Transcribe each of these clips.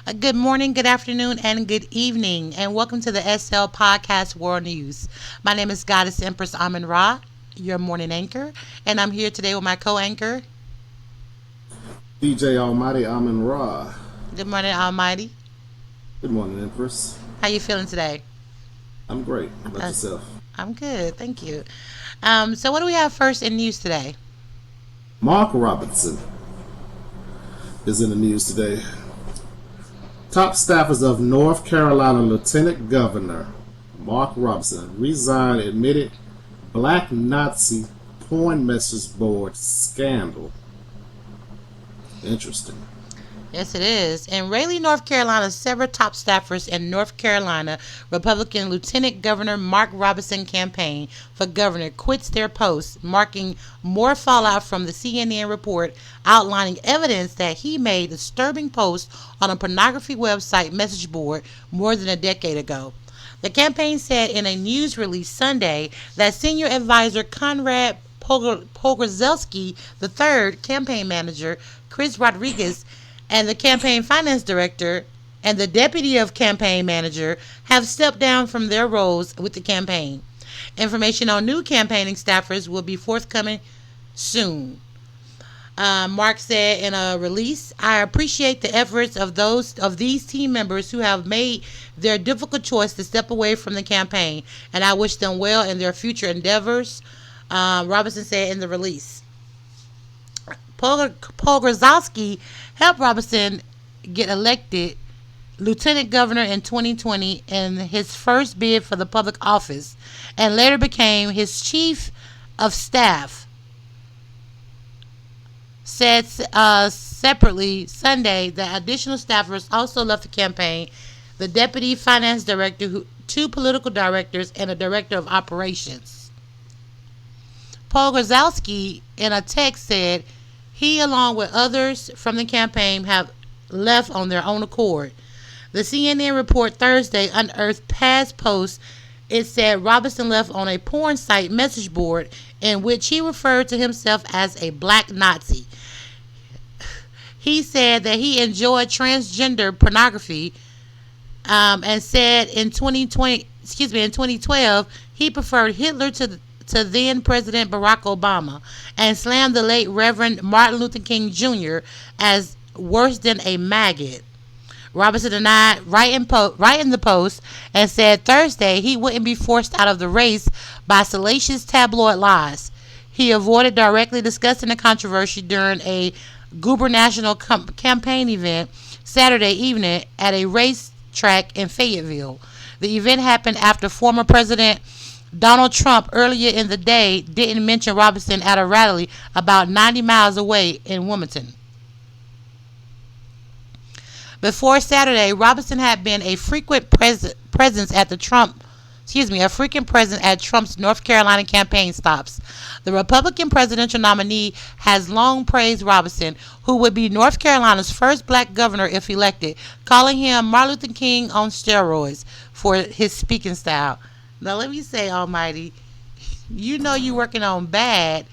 Good morning, good afternoon, and good evening, and welcome to the SL Podcast World News. My name is Goddess Empress Amin Ra, your morning anchor, and I'm here today with my co-anchor. DJ Almighty Amin Ra. Good morning, Almighty. Good morning, Empress. How you feeling today? I'm great. How about Uh, yourself? I'm good, thank you. So what do we have first in news today? Mark Robinson is in the news today. Top staffers of North Carolina Lieutenant Governor Mark Robinson resigned admitted Black Nazi porn message board scandal. Interesting. Yes, it is. In Raleigh, North Carolina, several top staffers in North Carolina Republican Lieutenant Governor Mark Robinson campaign for governor quits their posts, marking more fallout from the CNN report outlining evidence that he made disturbing posts on a pornography website message board more than a decade ago. The campaign said in a news release Sunday that senior advisor Conrad Pogorzelski III, campaign manager Chris Rodriguez, and the campaign finance director and the deputy of campaign manager have stepped down from their roles with the campaign. Information on new campaigning staffers will be forthcoming soon. Mark said in a release, "I appreciate the efforts of these team members who have made their difficult choice to step away from the campaign, and I wish them well in their future endeavors." Robinson said in the release. Pogorzelski helped Robinson get elected lieutenant governor in 2020 in his first bid for the public office, and later became his chief of staff. Said separately Sunday that additional staffers also left the campaign: the deputy finance director, two political directors, and a director of operations. Pogorzelski in a text said he, along with others from the campaign, have left on their own accord. The CNN report Thursday unearthed past posts. It said Robinson left on a porn site message board in which he referred to himself as a black Nazi. He said that he enjoyed transgender pornography, and said in 2012, he preferred Hitler to then President Barack Obama, and slammed the late Reverend Martin Luther King Jr. as worse than a maggot. Robinson denied writing the post and said Thursday he wouldn't be forced out of the race by salacious tabloid lies. He avoided directly discussing the controversy during a gubernatorial campaign event Saturday evening at a racetrack in Fayetteville. The event happened after former President Donald Trump earlier in the day didn't mention Robinson at a rally about 90 miles away in Wilmington. Before Saturday, Robinson had been a frequent presence at Trump's North Carolina campaign stops. The Republican presidential nominee has long praised Robinson, who would be North Carolina's first black governor if elected, calling him Martin Luther King on steroids for his speaking style. Now let me say, Almighty, you know you're working on bad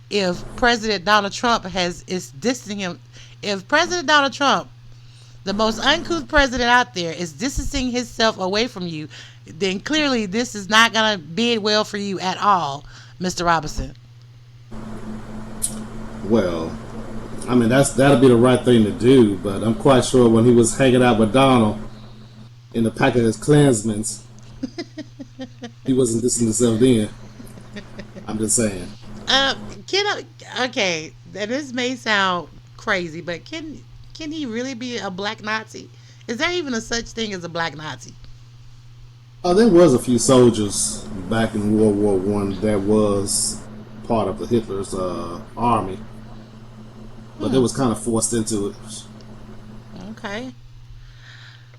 if President Donald Trump is distancing him. If President Donald Trump, the most uncouth president out there, is distancing himself away from you, then clearly this is not going to bid well for you at all, Mr. Robinson. Well, I mean that'll be the right thing to do, but I'm quite sure when he was hanging out with Donald in the pack of his Klansmen, he wasn't distancing himself then. I'm just saying. Uh, okay, and this may sound crazy, but can he really be a black Nazi? Is there even a such thing as a black Nazi? There was a few soldiers back in World War One that was part of the Hitler's army, but they Hmm. was kind of forced into it. Okay.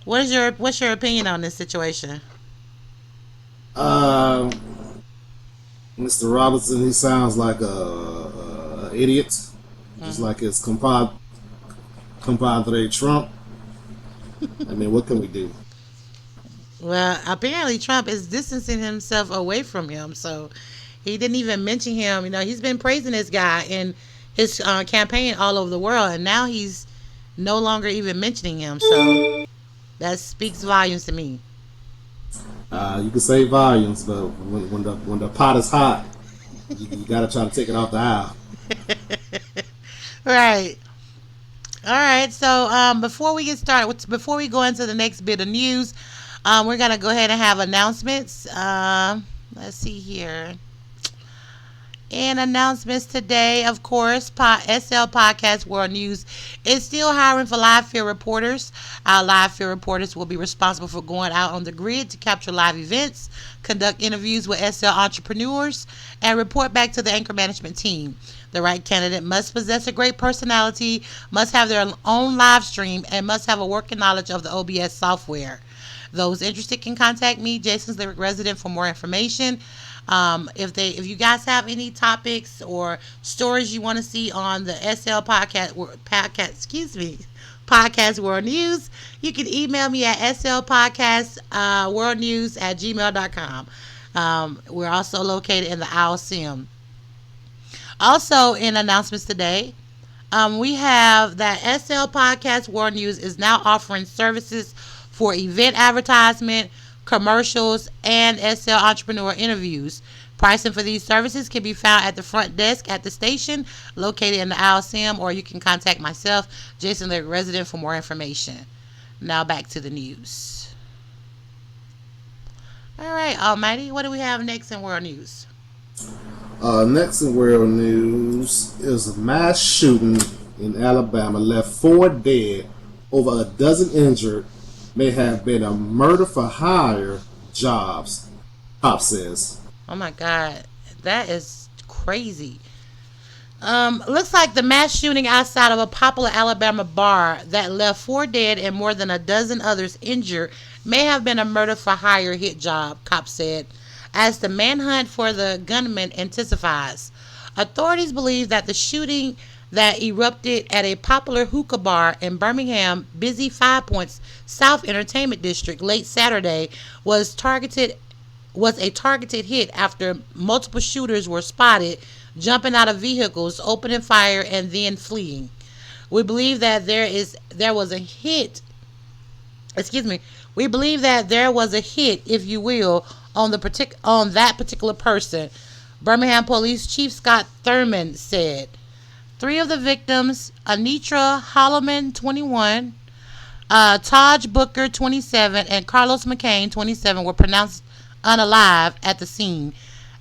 What's your opinion on this situation? Uh, Mr. Robinson, he sounds like a idiot, just Hmm. like his compadre Trump. I mean, what can we do? Well, apparently Trump is distancing himself away from him, so he didn't even mention him. He's been praising this guy in his campaign all over the world, and now no longer even mentioning him. So that speaks volumes to me. You can say volumes, but when the pot is hot, you got to try to take it off the aisle. Right. All right. So before we get started, before we go into the next bit of news, we're gonna go ahead and have announcements. Let's see here. And announcements today, of course, SL Podcast World News is still hiring for live field reporters. Our live field reporters will be responsible for going out on the grid to capture live events, conduct interviews with SL entrepreneurs, and report back to the anchor management team. The right candidate must possess a great personality, must have their own live stream, and must have a working knowledge of the OBS software. Those interested can contact me, Jason's Lyric Resident, for more information. If you guys have any topics or stories you want to see on the SL podcast World News, you can email me at slpodcastworldnews@gmail.com. We're also located in the Owl Sim. Also, in announcements today, we have that SL Podcast World News is now offering services for event advertisement, commercials, and SL entrepreneur interviews. Pricing for these services can be found at the front desk at the station located in the Owl Sim, or you can contact myself, Jason the Resident, for more information. Now back to the news. All right, Almighty, what do we have next in world news? Next in world news is a mass shooting in Alabama left 4 dead, over a dozen injured. May have been a murder for hire jobs, cop says. Oh my God, that is crazy. Looks like the mass shooting outside of a popular Alabama bar that left 4 dead and more than a dozen others injured may have been a murder for hire hit job, cops said, as the manhunt for the gunman intensifies. Authorities believe that the shooting that erupted at a popular hookah bar in Birmingham, busy 5 Points South Entertainment District late Saturday was a targeted hit after multiple shooters were spotted jumping out of vehicles, opening fire, and then fleeing. We believe that there was a hit, if you will, on that particular person, Birmingham Police Chief Scott Thurman said. 3 of the victims, Anitra Holloman, 21, Taj Booker, 27, and Carlos McCain, 27, were pronounced unalive at the scene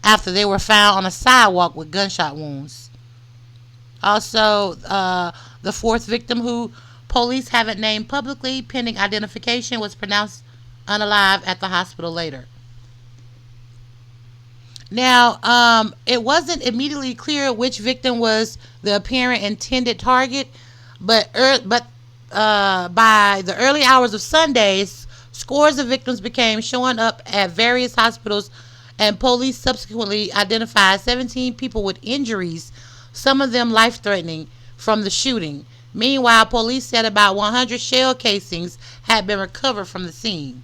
after they were found on a sidewalk with gunshot wounds. Also, the 4th victim, who police haven't named publicly pending identification, was pronounced unalive at the hospital later. Now, it wasn't immediately clear which victim was the apparent intended target, but by the early hours of Sunday, scores of victims began showing up at various hospitals, and police subsequently identified 17 people with injuries, some of them life-threatening, from the shooting. Meanwhile, police said about 100 shell casings had been recovered from the scene.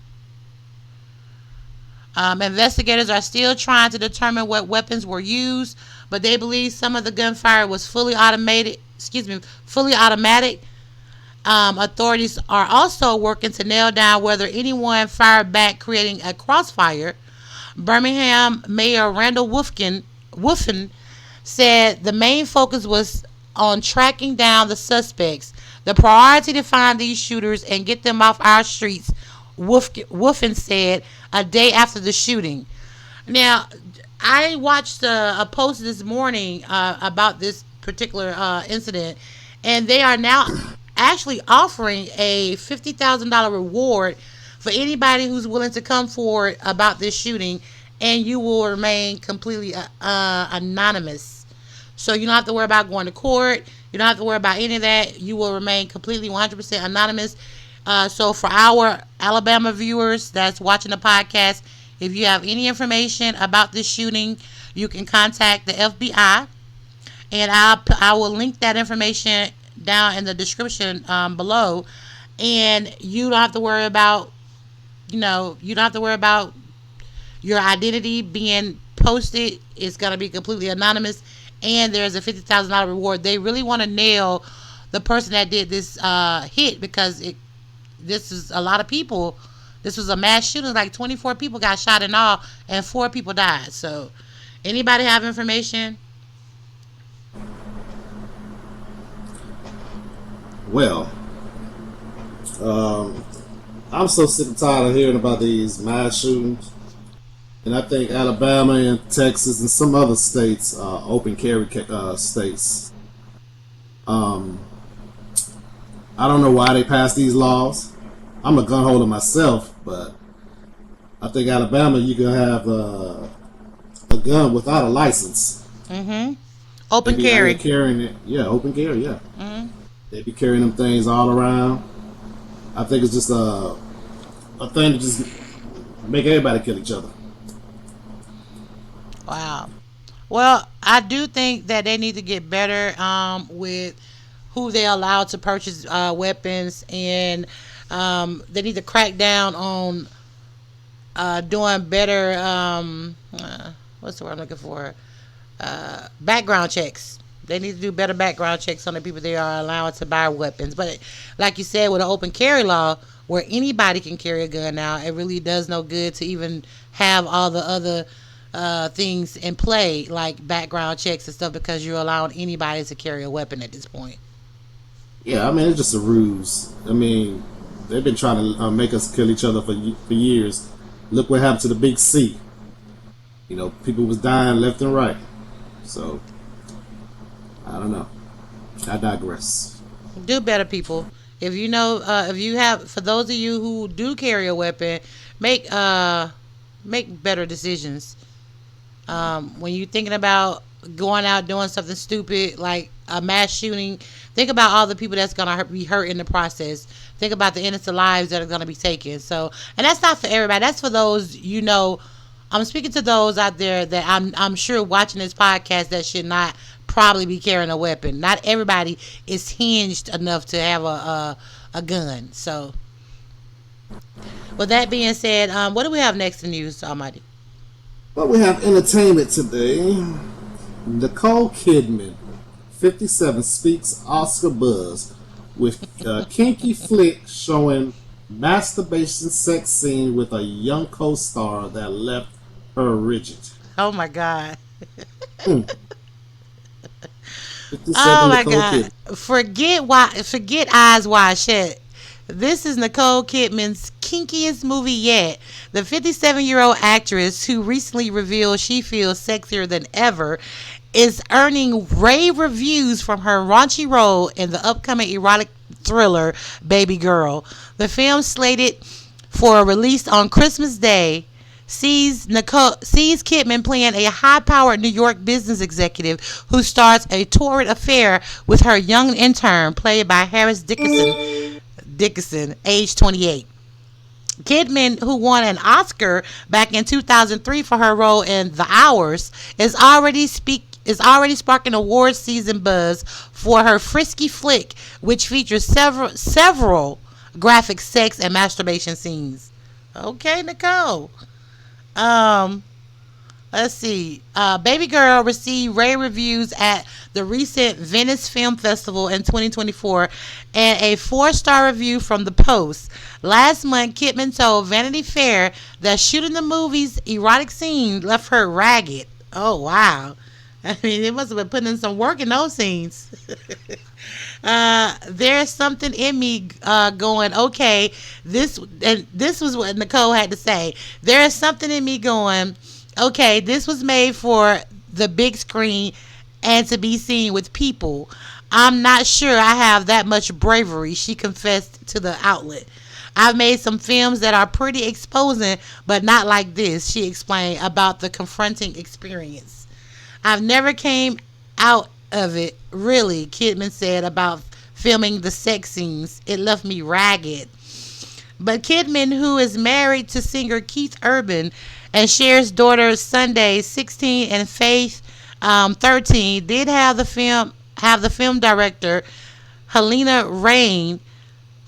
Investigators are still trying to determine what weapons were used, but they believe some of the gunfire was fully automatic. Authorities are also working to nail down whether anyone fired back, creating a crossfire. Birmingham Mayor Randall Wolfen said the main focus was on tracking down the suspects. The priority to find these shooters and get them off our streets, Wolfen said a day after the shooting. Now, I watched a post this morning about this particular incident, and they are now actually offering a $50,000 reward for anybody who's willing to come forward about this shooting, and you will remain completely anonymous. So you don't have to worry about going to court. You don't have to worry about any of that. You will remain completely 100% anonymous. So for our Alabama viewers that's watching the podcast, if you have any information about this shooting, you can contact the FBI, and I will link that information down in the description below. And you don't have to worry about, your identity being posted. It's going to be completely anonymous, and there's a $50,000 reward. They really want to nail the person that did this hit, because this is a lot of people. This was a mass shooting. Like 24 people got shot in all, and 4 people died. So, anybody have information? Well, um, I'm so sick and tired of hearing about these mass shootings, and I think Alabama and Texas and some other states, open carry states. Um, I don't know why they passed these laws. I'm a gun holder myself, but I think Alabama you can have a gun without a license. Mm-hmm. They Open be out here carry. carrying it. Yeah, open carry. Yeah, Mm-hmm. they be carrying them things all around. I think it's just a thing to just make everybody kill each other. Wow. Well, I do think that they need to get better with who they allow to purchase weapons, and they need to crack down on doing better. What's the word I'm looking for? Background checks. They need to do better background checks on the people they are allowing to buy weapons. But like you said, with an open carry law where anybody can carry a gun now, it really does no good to even have all the other things in play, like background checks and stuff, because you're allowing anybody to carry a weapon at this point. Yeah, I mean it's just a ruse. I mean they've been trying to make us kill each other for years. Look what happened to the big C. You know, people was dying left and right. So I don't know. I digress. Do better, people. If you know, if you have, for those of you who do carry a weapon, make make better decisions. When you're thinking about going out doing something stupid like a mass shooting, think about all the people that's gonna be hurt in the process. Think about the innocent lives that are gonna be taken. So, and that's not for everybody. That's for those, you know. I'm speaking to those out there that I'm sure watching this podcast that should not probably be carrying a weapon. Not everybody is hinged enough to have a gun. So, with that being said, what do we have next in news, Almighty? But we have entertainment today. Nicole Kidman, 57, speaks Oscar buzz with a kinky flick showing masturbation sex scene with a young co-star that left her rigid. Oh my God. Mm. Oh 57 my Nicole God. Kidman. Forget Eyes Wide Shut. This is Nicole Kidman's kinkiest movie yet. The 57-year-old actress, who recently revealed she feels sexier than ever, is earning rave reviews from her raunchy role in the upcoming erotic thriller Baby Girl. The film, slated for a release on Christmas Day, sees Kidman playing a high-powered New York business executive who starts a torrid affair with her young intern, played by Harris Dickinson, age 28. Kidman, who won an Oscar back in 2003 for her role in The Hours, is already sparking awards season buzz for her frisky flick, which features several graphic sex and masturbation scenes. Okay, Nicole. Um, let's see. Baby Girl received rave reviews at the recent Venice Film Festival in 2024 and a 4-star review from The Post. Last month, Kidman told Vanity Fair that shooting the movie's erotic scene left her ragged. Oh, wow. I mean, they must have been putting in some work in those scenes. There's something in me going, okay, this was what Nicole had to say. There is something in me going, okay, this was made for the big screen and to be seen with people. I'm not sure I have that much bravery, she confessed to the outlet. I've made some films that are pretty exposing, but not like this, she explained about the confronting experience. I've never came out of it, really, Kidman said about filming the sex scenes. It left me ragged. But Kidman, who is married to singer Keith Urban and shares daughters Sunday 16 and Faith 13, did have the film director Helena Rain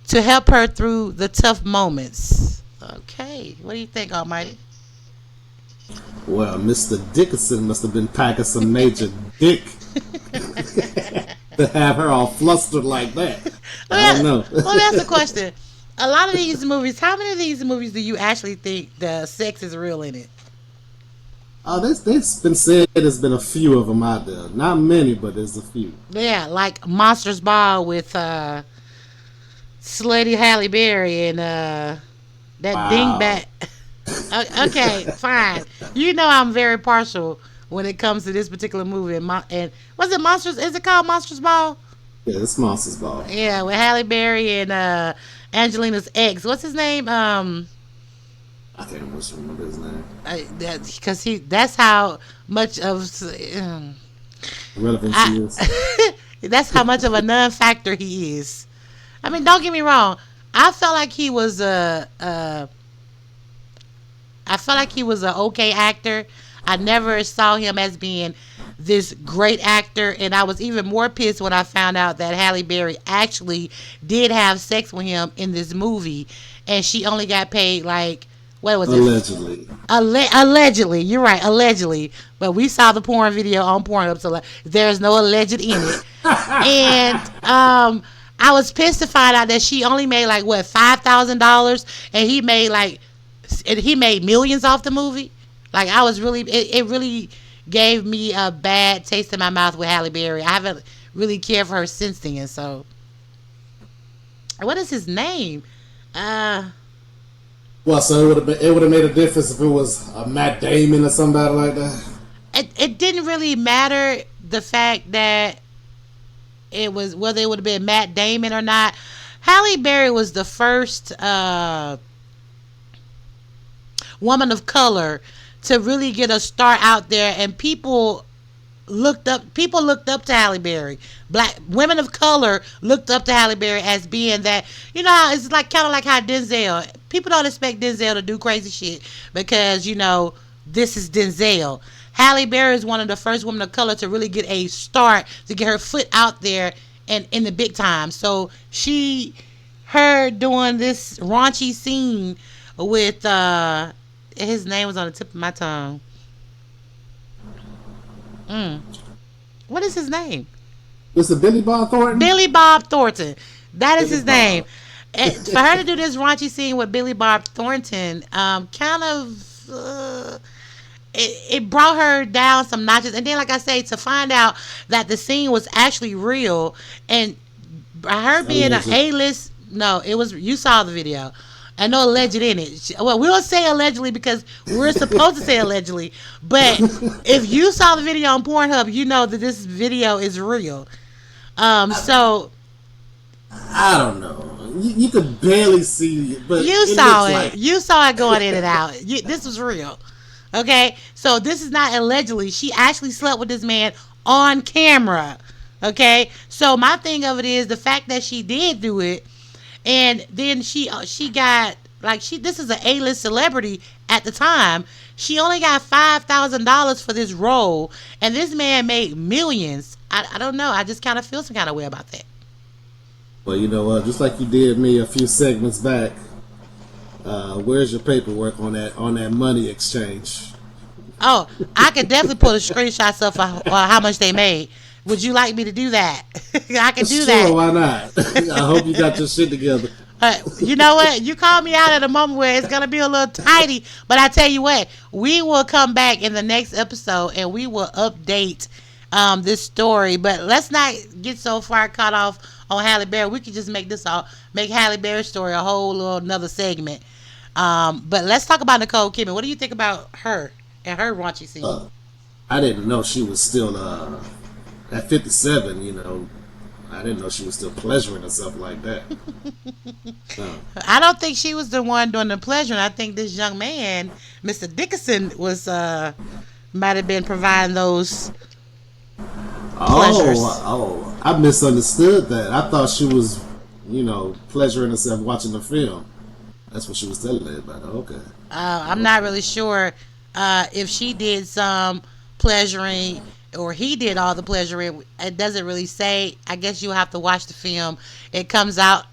to help her through the tough moments. Okay, what do you think, Almighty? Well, Mr. Dickinson must have been packing some major dick. to have her all flustered like that. I don't know. Let me ask a question. A lot of these movies, how many of these movies do you actually think the sex is real in it? Oh, there's been said there's been a few of them out there. Not many, but there's a few. Yeah, like Monsters Ball with Slutty Halle Berry and that Wow. dingbat. Okay, fine. You know I'm very partial when it comes to this particular movie. And was it Monsters? Is it called Monsters Ball? Yeah, it's Monsters Ball. Yeah, with Halle Berry and Angelina's ex. What's his name? I can't remember his name. Because that's how much of Relevance he is. that's how much of a non-factor he is. I mean, don't get me wrong. I felt like he was I felt like he was an okay actor. I never saw him as being this great actor, and I was even more pissed when I found out that Halle Berry actually did have sex with him in this movie, and she only got paid like what was it? Allegedly. Allegedly, you're right, allegedly. But we saw the porn video on Pornhub, so like, there's no alleged in it. And I was pissed to find out that she only made like what $5,000, and he made millions off the movie. Like I was really, it really gave me a bad taste in my mouth with Halle Berry. I haven't really cared for her since then. So, what is his name? Uh, Well, so it would have made a difference if it was a Matt Damon or somebody like that. it didn't really matter the fact that it was whether it would have been Matt Damon or not. Halle Berry was the first woman of color to really get a start out there, and people looked up to Halle Berry. Black women of color looked up to Halle Berry as being that, how it's like kind of like how Denzel. People don't expect Denzel to do crazy shit because this is Denzel. Halle Berry is one of the first women of color to really get a start, to get her foot out there and in the big time. So her doing this raunchy scene with his name was on the tip of my tongue. Mm. What is his name? Was it Billy Bob Thornton? Billy Bob Thornton. That is Billy his name. Bob. And for her to do this raunchy scene with Billy Bob Thornton, kind of, it brought her down some notches. And then, like I say, to find out that the scene was actually real, and her being an Alleged. A-list, no, it was, you saw the video. I know alleged in it. Well, we don't say allegedly because we're supposed to say allegedly. But if you saw the video on Pornhub, you know that this video is real. So I don't know. You could barely see it, but you it saw looks it. like You saw it going in and out. This was real. Okay? So this is not allegedly. She actually slept with this man on camera. Okay? So my thing of it is the fact that she did do it, and then she got like this is an A-list celebrity at the time. She only got $5,000 for this role, and this man made millions. I don't know. I just kind of feel some kind of way about that. well, you know what? Just like you did me a few segments back. Where's your paperwork on that money exchange? Oh, I could definitely pull the screenshots of how much they made. Would you like me to do that? I can do Sure, that. why not? I hope you got your shit together. You know what? You called me out at a moment where it's gonna be a little tidy, but I tell you what, we will come back in the next episode and we will update this story. But let's not get so far caught off on Halle Berry. We could just make Halle Berry's story a whole little another segment. But let's talk about Nicole Kidman. What do you think about her and her raunchy scene? I didn't know she was still at 57. I didn't know she was still pleasuring herself like that. I don't think she was the one doing the pleasure. I think this young man, Mr. Dickinson, was might have been providing those pleasures. I misunderstood that. I thought she was, pleasuring herself watching the film. That's what she was telling everybody. Okay. I'm not really sure if she did some pleasuring or he did all the pleasuring. It doesn't really say. I guess you have to watch the film. It comes out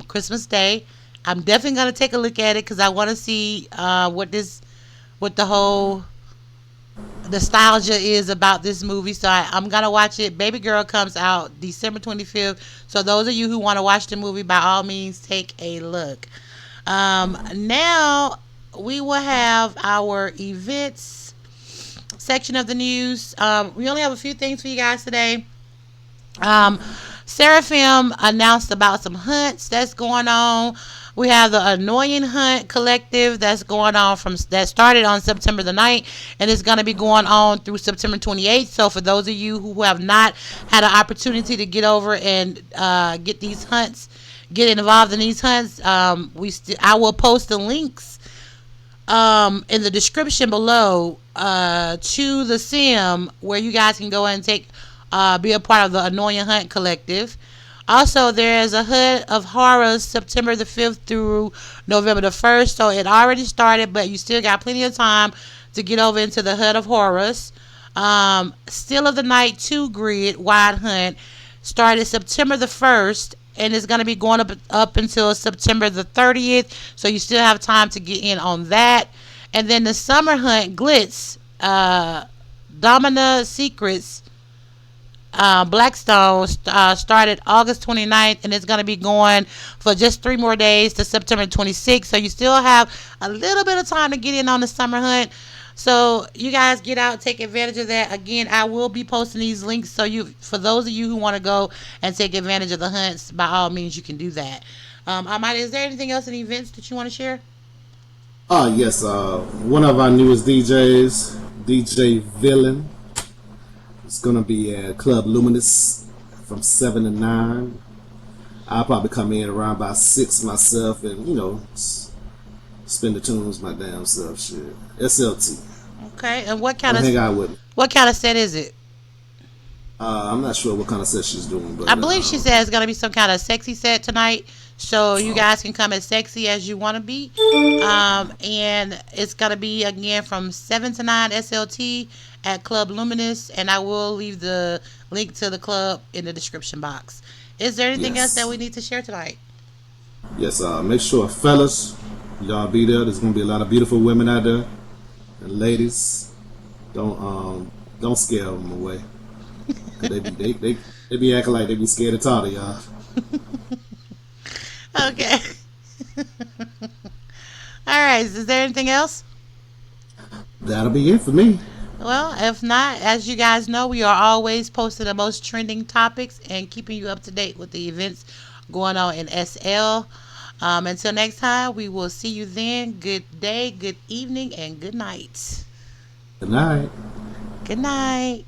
Christmas Day. I'm definitely gonna take a look at it because I want to see what the whole nostalgia is about this movie. So I'm gonna watch it. Baby Girl comes out December 25th. So those of you who want to watch the movie, by all means, take a look. Now we will have our events section of the news. We only have a few things for you guys today. Um, Seraphim announced about some hunts that's going on. We have the Annoying Hunt Collective that's going on from that started on September the 9th and it's going to be going on through September 28th. So for those of you who have not had an opportunity to get over and get these hunts, get involved in these hunts, I will post the links in the description below to the sim where you guys can go and take be a part of the Annoying Hunt Collective. Also, there is a HUD of Horrors September the 5th through November the 1st. So it already started, but you still got plenty of time to get over into the HUD of Horrors. Still of the Night 2 Grid Wide Hunt started September the 1st and it's going to be going up until September the 30th. So you still have time to get in on that. And then the Summer Hunt Glitzz, Domina Secrets, Blackstone started August 29th and it's going to be going for just 3 more days to September 26th. So you still have a little bit of time to get in on the summer hunt. So you guys get out, take advantage of that. Again, I will be posting these links. So for those of you who want to go and take advantage of the hunts, by all means, you can do that. Is there anything else in events that you want to share? Yes. One of our newest DJs, DJ Villain, is gonna be at Club Luminous from 7 to 9. I'll probably come in around by 6 myself, and spin the tunes my damn self. Shit, SLT. Okay, and hang out with me. What kind of set is it? I'm not sure what kind of set she's doing, but I believe she said it's gonna be some kind of sexy set tonight. So you guys can come as sexy as you want to be. And it's gonna be again from 7 to 9 SLT at Club Luminous, and I will leave the link to the club in the description box. Is there anything else that we need to share tonight? Yes. Make sure, fellas, y'all be there. There's gonna be a lot of beautiful women out there, and ladies, don't scare them away. Cause they be acting like they be scared to talk to y'all. Okay. All right. Is there anything else? That'll be it for me. Well, if not, as you guys know, we are always posting the most trending topics and keeping you up to date with the events going on in SL. Until next time, we will see you then. Good day, good evening, and good night. Good night. Good night.